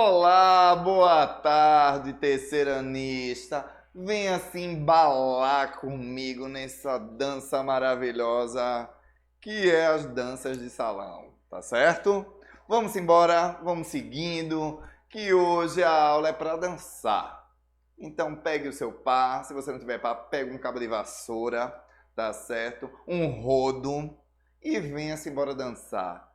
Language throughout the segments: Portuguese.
Olá, boa tarde, terceiranista. Venha se embalar comigo nessa dança maravilhosa que é as danças de salão, tá certo? Vamos embora, vamos seguindo, que hoje a aula é para dançar. Então pegue o seu par, se você não tiver par, pegue um cabo de vassoura, tá certo? Um rodo e venha-se embora dançar.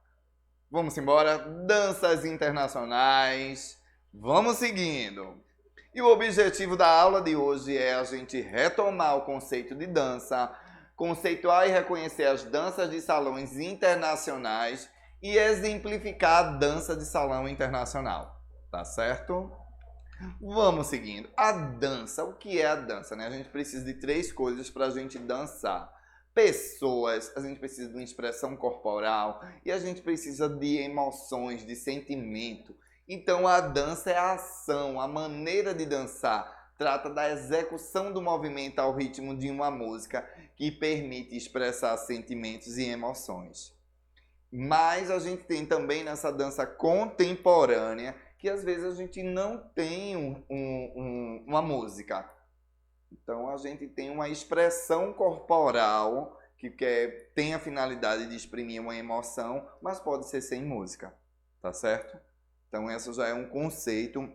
Vamos embora, danças internacionais, vamos seguindo. E o objetivo da aula de hoje é a gente retomar o conceito de dança, conceituar e reconhecer as danças de salões internacionais e exemplificar a dança de salão internacional, tá certo? Vamos seguindo. A dança, o que é a dança, né? A gente precisa de 3 coisas para a gente dançar. Pessoas, a gente precisa de uma expressão corporal e a gente precisa de emoções, de sentimento. Então a dança é a ação, a maneira de dançar. Trata da execução do movimento ao ritmo de uma música que permite expressar sentimentos e emoções. Mas a gente tem também nessa dança contemporânea que às vezes a gente não tem uma música. Então a gente tem uma expressão corporal que tem a finalidade de exprimir uma emoção, mas pode ser sem música, tá certo? Então esse já é um conceito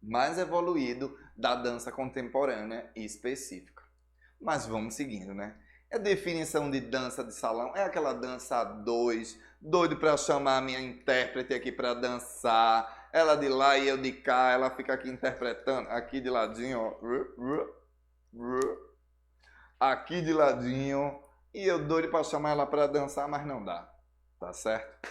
mais evoluído da dança contemporânea e específica. Mas vamos seguindo, né? A definição de dança de salão é aquela dança a dois, doido para chamar a minha intérprete aqui para dançar, ela de lá e eu de cá, ela fica aqui interpretando, aqui de ladinho, ó. Aqui de ladinho e eu doido para chamar ela para dançar, mas não dá, tá certo?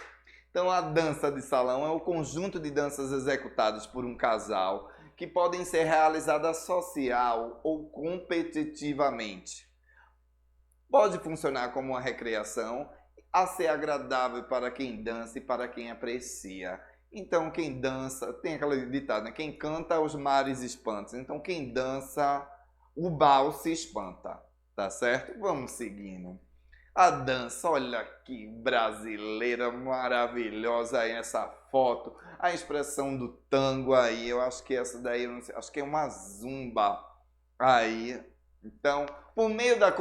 Então a dança de salão é o conjunto de danças executadas por um casal que podem ser realizadas social ou competitivamente. Pode funcionar como uma recreação, a ser agradável para quem dança e para quem aprecia. Então quem dança, tem aquela ditada, né? Quem canta os mares espantam. Então quem dança, o bal se espanta, tá certo? Vamos seguindo. A dança, olha que brasileira maravilhosa aí essa foto. A expressão do tango aí, eu acho que essa daí, eu não sei, acho que é uma zumba aí. Então, por meio da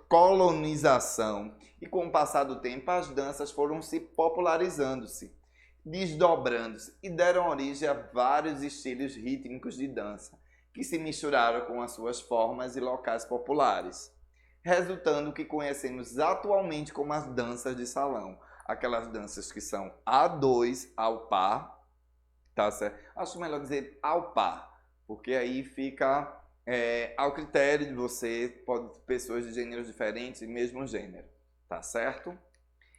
colonização e com o passar do tempo, as danças foram se popularizando-se, desdobrando-se e deram origem a vários estilos rítmicos de dança que se misturaram com as suas formas e locais populares, resultando que conhecemos atualmente como as danças de salão. Aquelas danças que são a dois, ao par, tá certo? Acho melhor dizer ao par, porque aí fica ao critério de você, pode ter pessoas de gêneros diferentes e mesmo gênero, tá certo?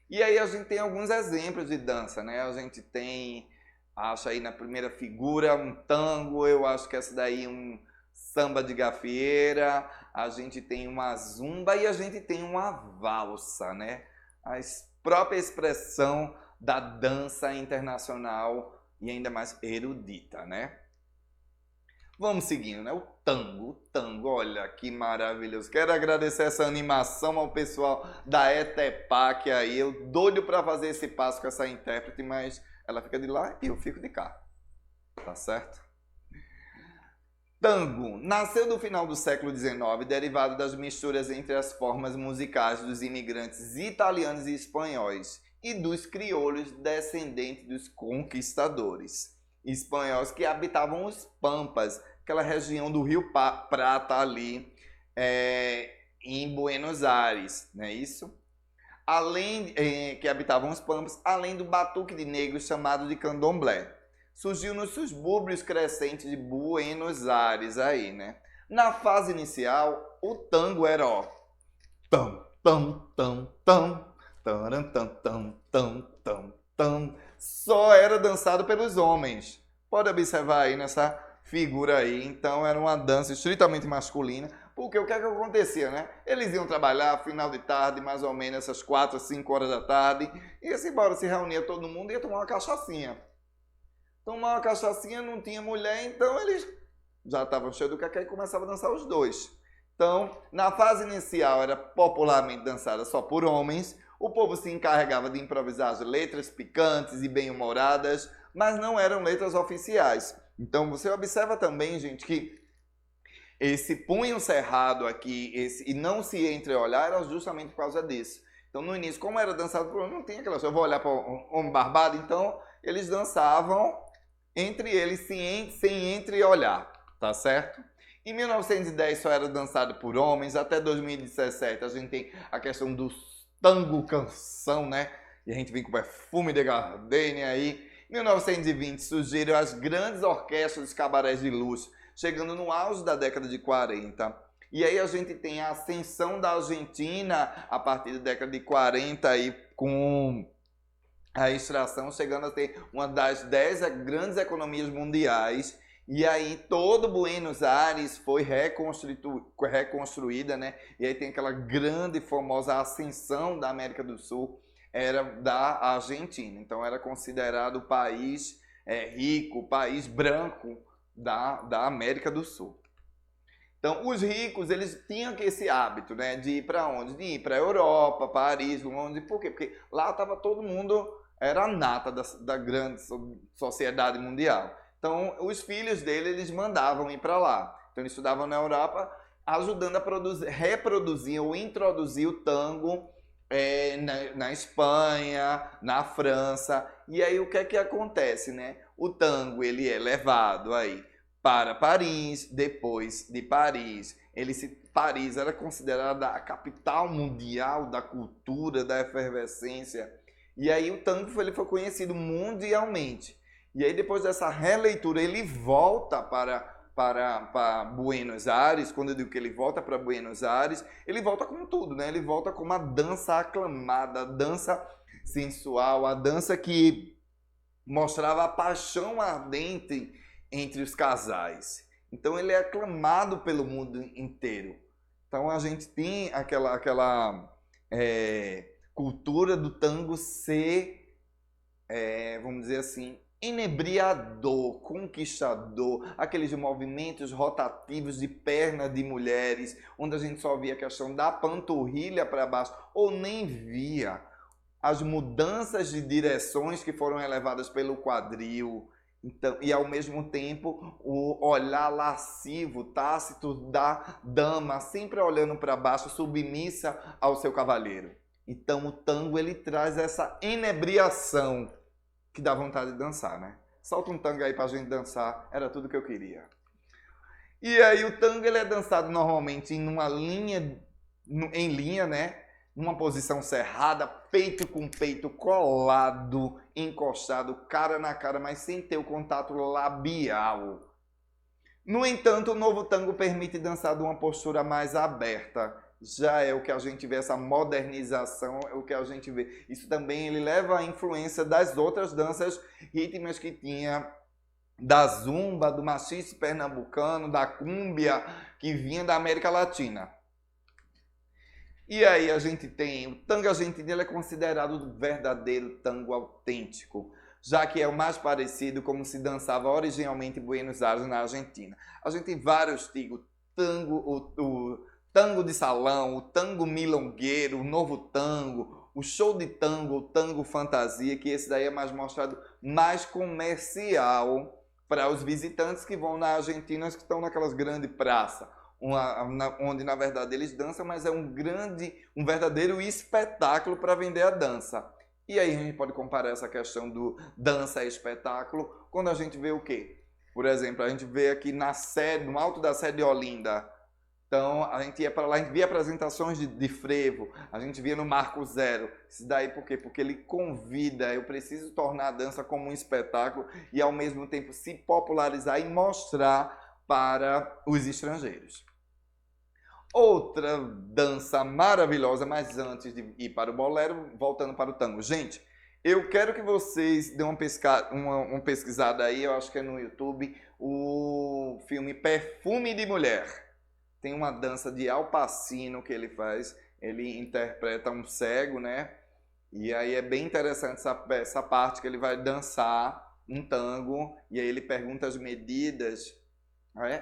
E aí a gente tem alguns exemplos de dança, né? A gente tem, acho aí na primeira figura, um tango, eu acho que essa daí um samba de gafieira, a gente tem uma zumba e a gente tem uma valsa, né? A própria expressão da dança internacional e ainda mais erudita, né? Vamos seguindo, né? O tango, olha que maravilhoso. Quero agradecer essa animação ao pessoal da ETEPAC aí. Eu doido para fazer esse passo com essa intérprete, mas ela fica de lá e eu fico de cá. Tá certo? Tango nasceu no final do século XIX, derivado das misturas entre as formas musicais dos imigrantes italianos e espanhóis e dos crioulos descendentes dos conquistadores espanhóis que habitavam os Pampas, aquela região do Rio Prata ali em Buenos Aires, não é isso? Além que habitavam os Pampas, além do batuque de negros chamado de candomblé. Surgiu nos subúrbios crescentes de Buenos Aires aí, né? Na fase inicial, o tango era ó, tam tam tam tam, taran tam tam tam tam tam, só era dançado pelos homens. Pode observar aí nessa figura aí. Então era uma dança estritamente masculina, porque o que é que acontecia, né? Eles iam trabalhar final de tarde, mais ou menos essas 4, 5 horas da tarde, e assim, embora se reunia todo mundo e ia tomar uma cachaçinha. Tomar uma cachaçinha, não tinha mulher, então eles já estavam cheios do cacau e começavam a dançar os dois. Então, na fase inicial era popularmente dançada só por homens, o povo se encarregava de improvisar as letras picantes e bem-humoradas, mas não eram letras oficiais. Então você observa também, gente, que esse punho cerrado aqui e não se entreolhar era justamente por causa disso. Então no início, como era dançado por homem, não tinha aquela coisa, eu vou olhar para o homem barbado, então eles dançavam entre eles sem entreolhar, tá certo? Em 1910 só era dançado por homens, até 2017 a gente tem a questão do tango canção, né? E a gente vem com Perfume de Gardenia aí. Em 1920 surgiram as grandes orquestras de cabarés de luxo, chegando no auge da década de 40. E aí a gente tem a ascensão da Argentina a partir da década de 40 aí com a extração chegando a ter uma das 10 grandes economias mundiais. E aí todo Buenos Aires foi reconstruída, né? E aí tem aquela grande e famosa ascensão da América do Sul, era da Argentina. Então era considerado o país rico, o país branco da América do Sul. Então os ricos, eles tinham esse hábito, né? De ir para onde? De ir para a Europa, Paris, onde? Por quê? Porque lá estava todo mundo, era a nata da grande sociedade mundial. Então, os filhos dele, eles mandavam ir para lá. Então, eles estudavam na Europa, ajudando a reproduzir ou introduzir o tango na Espanha, na França. E aí, o que é que acontece, né? O tango, ele é levado aí para Paris, depois de Paris. Paris era considerada a capital mundial da cultura, da efervescência. E aí, o tango ele foi conhecido mundialmente. E aí, depois dessa releitura, ele volta para Buenos Aires. Quando eu digo que ele volta para Buenos Aires, ele volta com tudo, né? Ele volta com uma dança aclamada, a dança sensual, a dança que mostrava a paixão ardente entre os casais. Então, ele é aclamado pelo mundo inteiro. Então, a gente tem aquela cultura do tango ser, vamos dizer assim, enebriador, conquistador, aqueles movimentos rotativos de perna de mulheres, onde a gente só via a questão da panturrilha para baixo, ou nem via as mudanças de direções que foram elevadas pelo quadril. Então, e ao mesmo tempo o olhar lascivo, tácito da dama, sempre olhando para baixo, submissa ao seu cavalheiro. Então o tango ele traz essa enebriação que dá vontade de dançar, né? Solta um tango aí pra gente dançar, era tudo que eu queria. E aí o tango ele é dançado normalmente em linha, né? Numa posição cerrada, peito com peito colado, encostado, cara na cara, mas sem ter o contato labial. No entanto, o novo tango permite dançar de uma postura mais aberta. Já é o que a gente vê, essa modernização, é o que a gente vê. Isso também ele leva a influência das outras danças rítmicas que tinha, da zumba, do maciço pernambucano, da cúmbia, que vinha da América Latina. E aí a gente tem, o tango argentino ele é considerado o verdadeiro tango autêntico, já que é o mais parecido como se dançava originalmente em Buenos Aires, na Argentina. A gente tem vários tipos, o tango de salão, o tango milongueiro, o novo tango, o show de tango, o tango fantasia, que esse daí é mais mostrado mais comercial para os visitantes que vão na Argentina, que estão naquelas grandes praças, onde na verdade eles dançam, mas é um verdadeiro espetáculo para vender a dança. E aí a gente pode comparar essa questão do dança e espetáculo quando a gente vê o quê? Por exemplo, a gente vê aqui no alto da Sé de Olinda. Então, a gente ia para lá, a gente via apresentações de frevo, a gente via no Marco Zero. Isso daí por quê? Porque ele convida, eu preciso tornar a dança como um espetáculo e ao mesmo tempo se popularizar e mostrar para os estrangeiros. Outra dança maravilhosa, mas antes de ir para o bolero, voltando para o tango. Gente, eu quero que vocês dêem uma pesquisada aí, eu acho que é no YouTube, o filme Perfume de Mulher. Tem uma dança de Al Pacino que ele faz, ele interpreta um cego, né? E aí é bem interessante essa parte que ele vai dançar um tango e aí ele pergunta as medidas.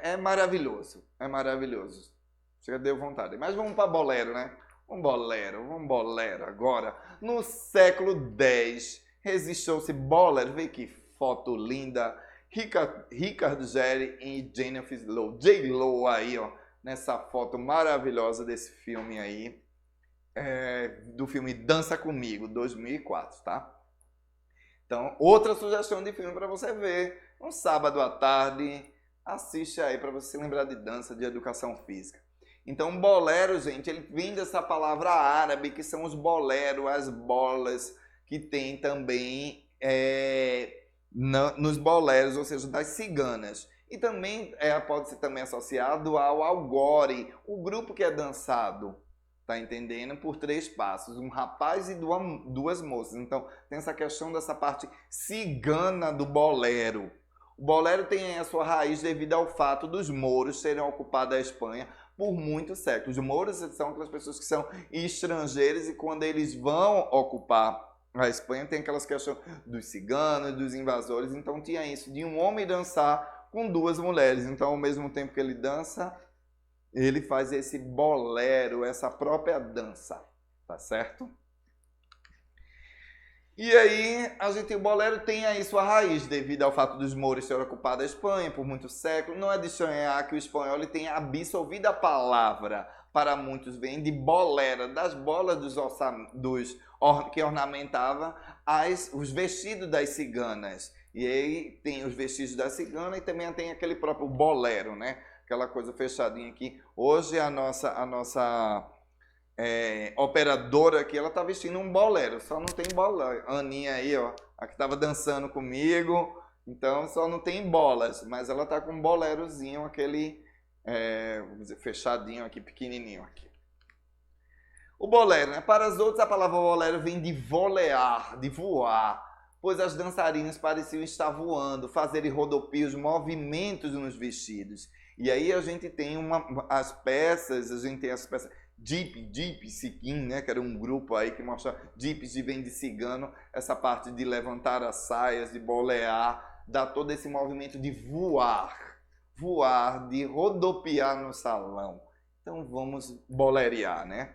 É maravilhoso, é maravilhoso. Chega, deu vontade. Mas vamos para bolero, né? Vamos bolero agora. No século X, registrou-se bolero, vê que foto linda. Ricardo Gere e Jennifer Lopez, J-Lo aí, ó, nessa foto maravilhosa desse filme aí, do filme Dança Comigo, 2004, tá? Então, outra sugestão de filme para você ver, um sábado à tarde, assiste aí para você se lembrar de dança, de educação física. Então, bolero, gente, ele vem dessa palavra árabe, que são os boleros, as bolas, que tem também nos boleros, ou seja, das ciganas. E também pode ser também associado ao algore, o grupo que é dançado, tá entendendo? Por 3 passos, um rapaz e duas moças. Então, tem essa questão dessa parte cigana do bolero. O bolero tem a sua raiz devido ao fato dos mouros terem ocupado a Espanha por muitos séculos. Os mouros são aquelas pessoas que são estrangeiras e quando eles vão ocupar a Espanha tem aquelas questões dos ciganos, dos invasores. Então tinha isso de um homem dançar com 2 mulheres. Então ao mesmo tempo que ele dança, ele faz esse bolero, essa própria dança, tá certo? E aí, o bolero tem aí sua raiz, devido ao fato dos mouros terem ocupado a Espanha por muitos séculos. Não é de estranhar que o espanhol ele tenha absorvido a palavra, para muitos vem de bolera, das bolas que ornamentava os vestidos das ciganas. E aí tem os vestidos da cigana e também tem aquele próprio bolero, né? Aquela coisa fechadinha aqui. Hoje a nossa operadora aqui, ela tá vestindo um bolero, só não tem bola. A Aninha aí, ó, a que tava dançando comigo, então só não tem bolas, mas ela tá com um bolerozinho, aquele, vamos dizer, fechadinho aqui, pequenininho aqui. O bolero, né? Para os outros a palavra bolero vem de volear, de voar, pois as dançarinas pareciam estar voando, fazerem rodopios, movimentos nos vestidos. E aí a gente tem as peças Jeep, Siquim, né, que era um grupo aí que mostra Jeeps de vem de cigano, essa parte de levantar as saias, de bolear, dá todo esse movimento de voar, de rodopiar no salão. Então vamos bolerear, né?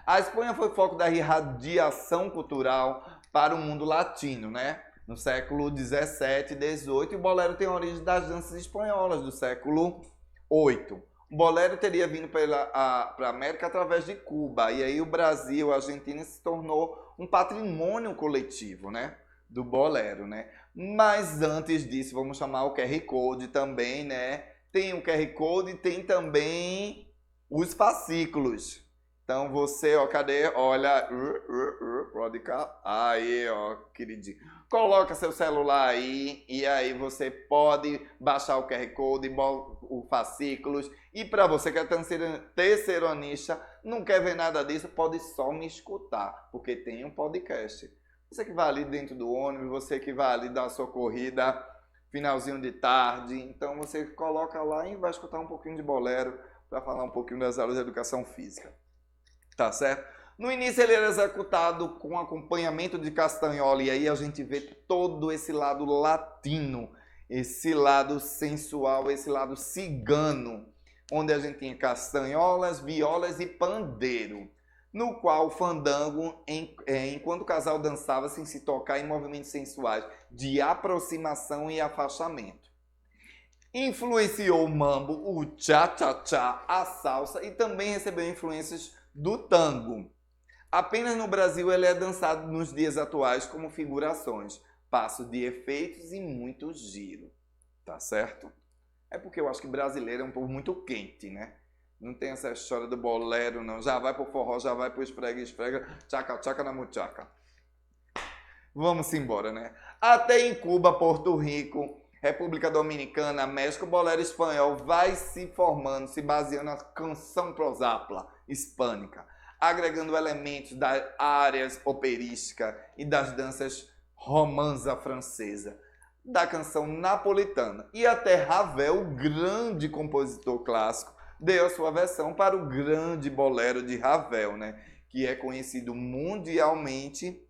A Espanha foi foco da irradiação cultural para o mundo latino, né? No século 17 e 18, e o bolero tem origem das danças espanholas do século 8. O bolero teria vindo para a América através de Cuba, e aí o Brasil, a Argentina se tornou um patrimônio coletivo, né, do bolero, né? Mas antes disso, vamos chamar o QR Code também, né? Tem o QR Code e tem também os fascículos. Então você, ó, cadê? Olha, pode cá. Aí, ó, queridinho. Coloca seu celular aí e aí você pode baixar o QR Code, o fascículos. E para você que é terceironista, não quer ver nada disso, pode só me escutar, porque tem um podcast. Você que vai ali dentro do ônibus, você que vai ali dar a sua corrida, finalzinho de tarde, então você coloca lá e vai escutar um pouquinho de bolero para falar um pouquinho das aulas de educação física. Tá certo? No início ele era executado com acompanhamento de castanhola e aí a gente vê todo esse lado latino, esse lado sensual, esse lado cigano, onde a gente tinha castanholas, violas e pandeiro, no qual o fandango, enquanto o casal dançava sem se tocar em movimentos sensuais de aproximação e afastamento. Influenciou o mambo, o cha-cha-cha, a salsa e também recebeu influências do tango. Apenas no Brasil ele é dançado nos dias atuais como figurações, passo de efeitos e muito giro, tá certo? É porque eu acho que brasileiro é um povo muito quente, né? Não tem essa história do bolero, não. Já vai pro forró, já vai pro esfrega, tchaca na muchaca. Vamos embora, né? Até em Cuba, Porto Rico, República Dominicana, México, o bolero espanhol vai se formando, se baseando na canção prosapla hispânica, agregando elementos das áreas operísticas e das danças romanza francesa, da canção napolitana. E até Ravel, o grande compositor clássico, deu a sua versão para o grande bolero de Ravel, né? Que é conhecido mundialmente,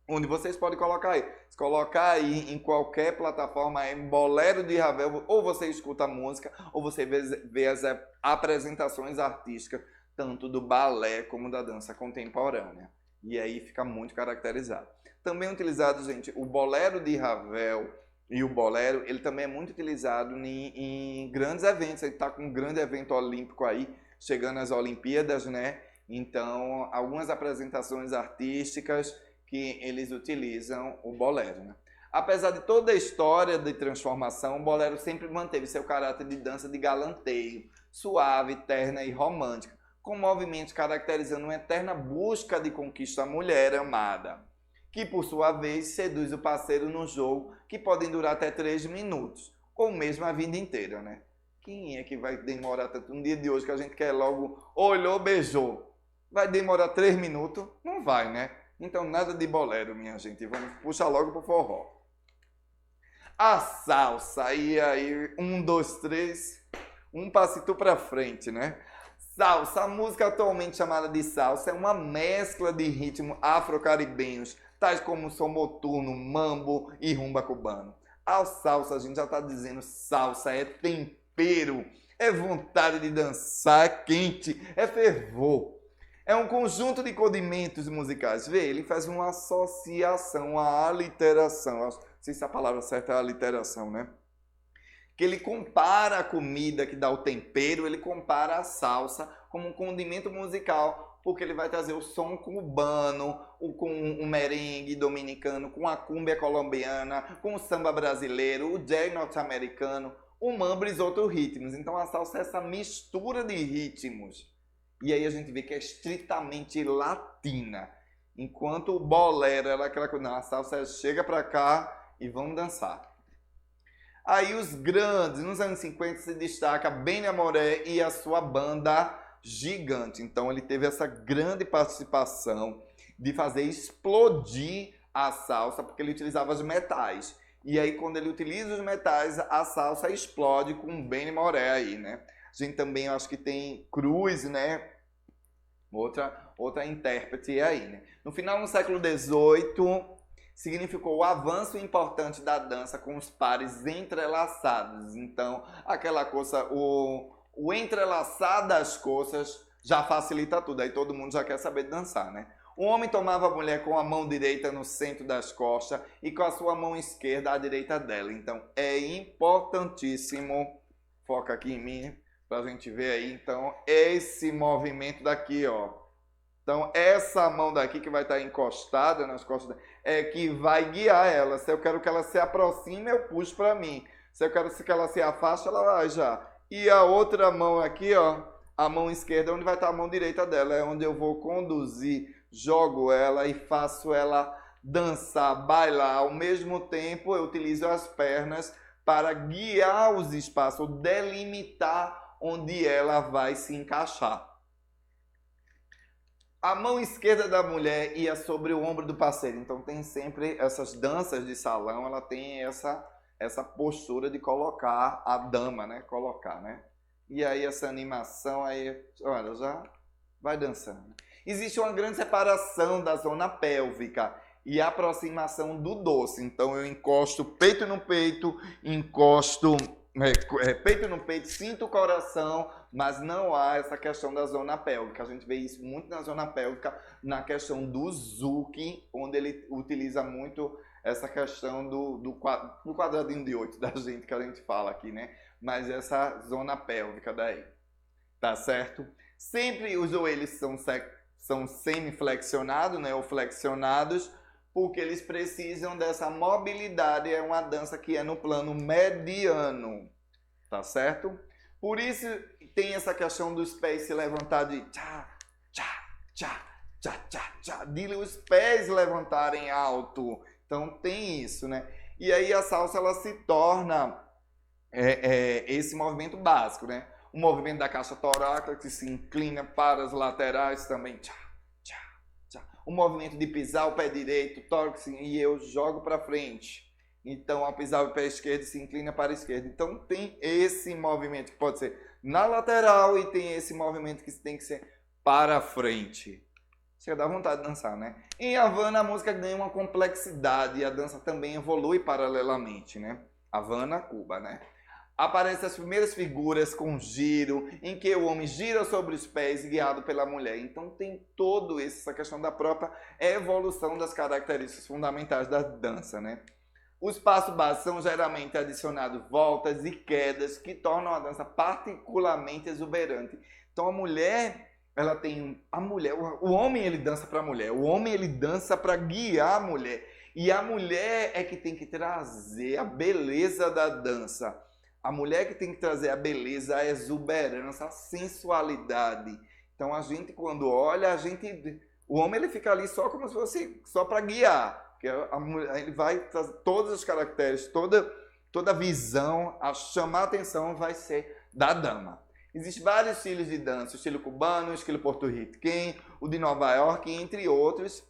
onde vocês podem colocar aí. Se colocar aí em qualquer plataforma, em bolero de Ravel, ou você escuta a música, ou você vê as apresentações artísticas, tanto do balé como da dança contemporânea. E aí fica muito caracterizado. Também utilizado, gente, o bolero de Ravel e o bolero, ele também é muito utilizado em grandes eventos. Ele está com um grande evento olímpico aí, chegando às Olimpíadas, né? Então, algumas apresentações artísticas que eles utilizam o bolero, né? Apesar de toda a história de transformação, o bolero sempre manteve seu caráter de dança de galanteio, suave, terna e romântica, com movimentos caracterizando uma eterna busca de conquista à mulher amada, que por sua vez seduz o parceiro no jogo, que podem durar até 3 minutos, ou mesmo a vida inteira, né? Quem é que vai demorar tanto? Um dia de hoje que a gente quer logo, olhou, beijou. Vai demorar 3 minutos? Não vai, né? Então nada de bolero, minha gente. Vamos puxar logo pro forró. A salsa, e aí, 1, 2, 3, um passito pra frente, né? Salsa, a música atualmente chamada de salsa, é uma mescla de ritmos afro-caribenhos, tais como som noturno, mambo e rumba cubano. A salsa, a gente já tá dizendo, salsa é tempero, é vontade de dançar, é quente, é fervor. É um conjunto de condimentos musicais. Vê, ele faz uma associação, uma aliteração. Não sei se a palavra certa é aliteração, né? Que ele compara a comida que dá o tempero, ele compara a salsa como um condimento musical, porque ele vai trazer o som cubano, com o merengue dominicano, com a cúmbia colombiana, com o samba brasileiro, o jazz norte-americano, o mambo e outros ritmos. Então a salsa é essa mistura de ritmos. E aí a gente vê que é estritamente latina. Enquanto o bolero é aquela coisa, não, a salsa chega pra cá e vamos dançar. Aí os grandes, nos anos 50 se destaca Benny Amoré e a sua banda Gigante. Então ele teve essa grande participação de fazer explodir a salsa, porque ele utilizava os metais. E aí quando ele utiliza os metais, a salsa explode com Benny Amoré aí, né? A gente também acho que tem Cruz, né? Outra intérprete aí, né? No final do século XVIII, significou o avanço importante da dança com os pares entrelaçados. Então, aquela coisa, o entrelaçar das coisas já facilita tudo. Aí todo mundo já quer saber dançar, né? O homem tomava a mulher com a mão direita no centro das costas e com a sua mão esquerda à direita dela. Então, é importantíssimo, foca aqui em mim, pra gente ver aí. Então, esse movimento daqui, ó. Então, essa mão daqui que vai estar encostada nas costas é que vai guiar ela. Se eu quero que ela se aproxime, eu puxo para mim. Se eu quero que ela se afaste, ela vai já. E a outra mão aqui, ó, a mão esquerda, onde vai estar a mão direita dela, é onde eu vou conduzir, jogo ela e faço ela dançar, bailar. Ao mesmo tempo, eu utilizo as pernas para guiar os espaços, delimitar onde ela vai se encaixar. A mão esquerda da mulher ia sobre o ombro do parceiro. Então tem sempre essas danças de salão, ela tem essa postura de colocar a dama, né? Colocar, né? E aí essa animação aí, olha, já vai dançando. Existe uma grande separação da zona pélvica e aproximação do dorso. Então eu encosto peito no peito, encosto peito no peito, sinto o coração, mas não há essa questão da zona pélvica. A gente vê isso muito na zona pélvica, na questão do Zouk, onde ele utiliza muito essa questão do quadradinho de 8 da gente, que a gente fala aqui, né? Mas essa zona pélvica daí, tá certo? Sempre os joelhos são semi-flexionados, né? Ou flexionados, porque eles precisam dessa mobilidade. É uma dança que é no plano mediano, tá certo? Por isso tem essa questão dos pés se levantar de tchá, tchá, tchá, tchá, tchá, tchá, de os pés levantarem alto. Então tem isso, né? E aí a salsa ela se torna esse movimento básico, né? O movimento da caixa torácica que se inclina para as laterais também, tchá, tchá, tchá. O movimento de pisar o pé direito, tórax, e eu jogo para frente. Então, ao pisar o pé esquerdo, se inclina para a esquerda. Então, tem esse movimento que pode ser na lateral e tem esse movimento que tem que ser para frente. Chega a dar vontade de dançar, né? Em Havana, a música ganha uma complexidade e a dança também evolui paralelamente, né? Havana, Cuba, né? Aparecem as primeiras figuras com giro, em que o homem gira sobre os pés guiado pela mulher. Então tem todo essa questão da própria evolução das características fundamentais da dança, né? Os passos básicos são geralmente adicionados voltas e quedas que tornam a dança particularmente exuberante. Então a mulher, ela tem o homem ele dança para a mulher, o homem ele dança para guiar a mulher. E a mulher é que tem que trazer a beleza da dança. A mulher que tem que trazer a beleza, a exuberância, a sensualidade. Então a gente quando olha, o homem ele fica ali só como se fosse só para guiar. Porque ele vai trazer todas as características, toda a visão, a chamar a atenção vai ser da dama. Existem vários estilos de dança, o estilo cubano, o estilo porto-riquenho, o de Nova York, entre outros.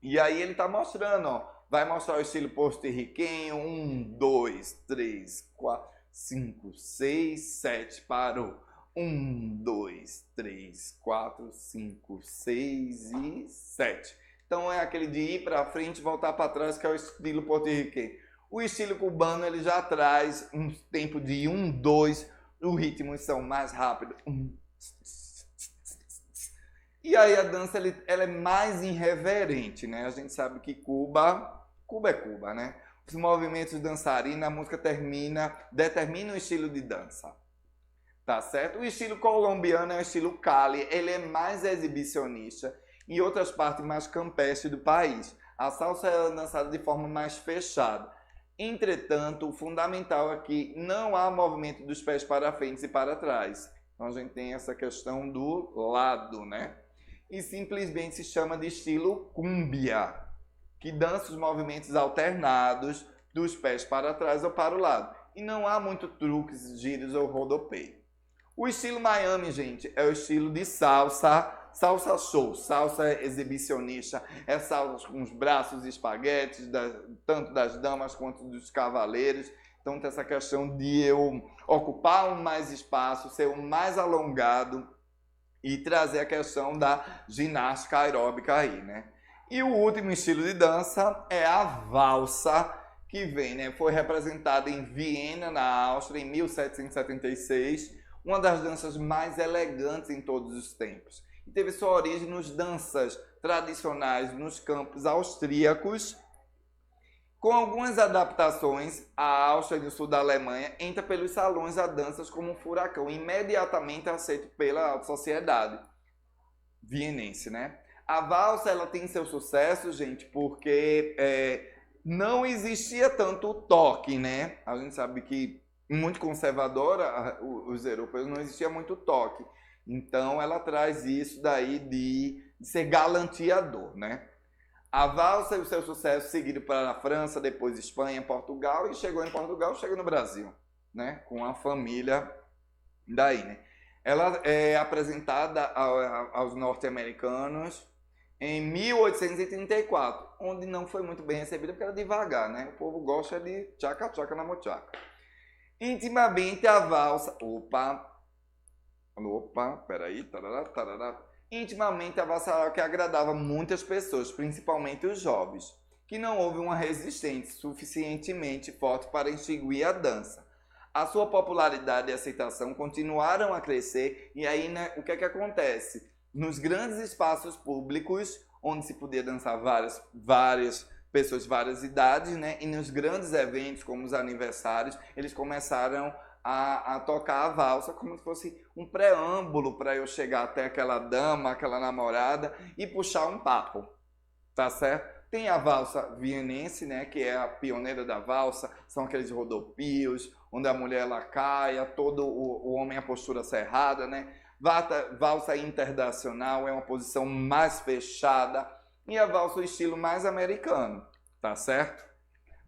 E aí ele está mostrando, ó, vai mostrar o estilo porto-riquenho, 1, 2, 3, 4, 5, 6, 7, parou. 1, 2, 3, 4, 5, 6 e 7. Então é aquele de ir para frente e voltar para trás, que é o estilo porto-riquenho. O estilo cubano ele já traz um tempo de 1, 2, os ritmos são mais rápidos. E aí a dança ela é mais irreverente, né? A gente sabe que Cuba é Cuba, né? Os movimentos dançarinos, a música determina o estilo de dança. Tá certo? O estilo colombiano é o estilo Cali, ele é mais exibicionista. Em outras partes mais campestres do país, a salsa é dançada de forma mais fechada. Entretanto, o fundamental é que não há movimento dos pés para frente e para trás. Então a gente tem essa questão do lado, né? E simplesmente se chama de estilo cumbia, que dança os movimentos alternados dos pés para trás ou para o lado. E não há muito truques, giros ou rodopeio. O estilo Miami, gente, é o estilo de salsa show, salsa exibicionista, é salsa com os braços espaguetes, tanto das damas quanto dos cavaleiros. Então tem essa questão de eu ocupar um mais espaço, ser um mais alongado e trazer a questão da ginástica aeróbica aí, né? E o último estilo de dança é a valsa, que vem, né? Foi representada em Viena, na Áustria, em 1776, uma das danças mais elegantes em todos os tempos. E teve sua origem nos danças tradicionais nos campos austríacos. Com algumas adaptações, a Áustria e o sul da Alemanha entra pelos salões a danças como um furacão, imediatamente aceito pela alta sociedade vienense, né? A valsa ela tem seu sucesso, gente, porque não existia tanto o toque, né? A gente sabe que muito conservadora, os europeus, não existia muito toque. Então ela traz isso daí de ser galanteador, né? A valsa e o seu sucesso seguiram para a França, depois Espanha, Portugal, e chegou em Portugal, chegou no Brasil, né? Com a família daí, né? Ela é apresentada aos norte-americanos em 1834, onde não foi muito bem recebida porque era devagar, né? O povo gosta de tchaca-tchaca na mochaca. Intimamente a valsa... Opa, peraí. Tarará. Intimamente a valsa era o que agradava muitas pessoas, principalmente os jovens, que não houve uma resistência suficientemente forte para extinguir a dança. A sua popularidade e aceitação continuaram a crescer e aí, né, o que é que acontece? Nos grandes espaços públicos, onde se podia dançar várias pessoas de várias idades, né? E nos grandes eventos, como os aniversários, eles começaram a tocar a valsa como se fosse um preâmbulo para eu chegar até aquela dama, aquela namorada e puxar um papo, tá certo? Tem a valsa vienense, né? Que é a pioneira da valsa, são aqueles rodopios, onde a mulher ela caia, todo o homem a postura cerrada, né? Valsa internacional é uma posição mais fechada, e a valsa o estilo mais americano, tá certo?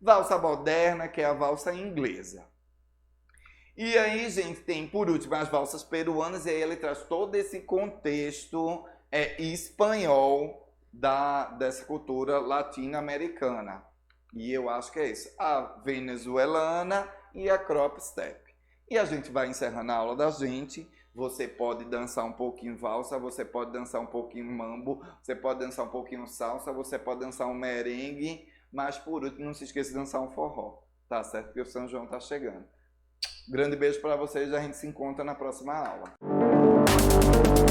Valsa moderna, que é a valsa inglesa. E aí, gente, tem por último as valsas peruanas, e aí ele traz todo esse contexto espanhol dessa cultura latino-americana. E eu acho que é isso, a venezuelana e a crop step. E a gente vai encerrando a aula da gente. Você pode dançar um pouquinho valsa, você pode dançar um pouquinho mambo, você pode dançar um pouquinho salsa, você pode dançar um merengue, mas por último não se esqueça de dançar um forró, tá certo? Porque o São João tá chegando. Grande beijo para vocês, a gente se encontra na próxima aula.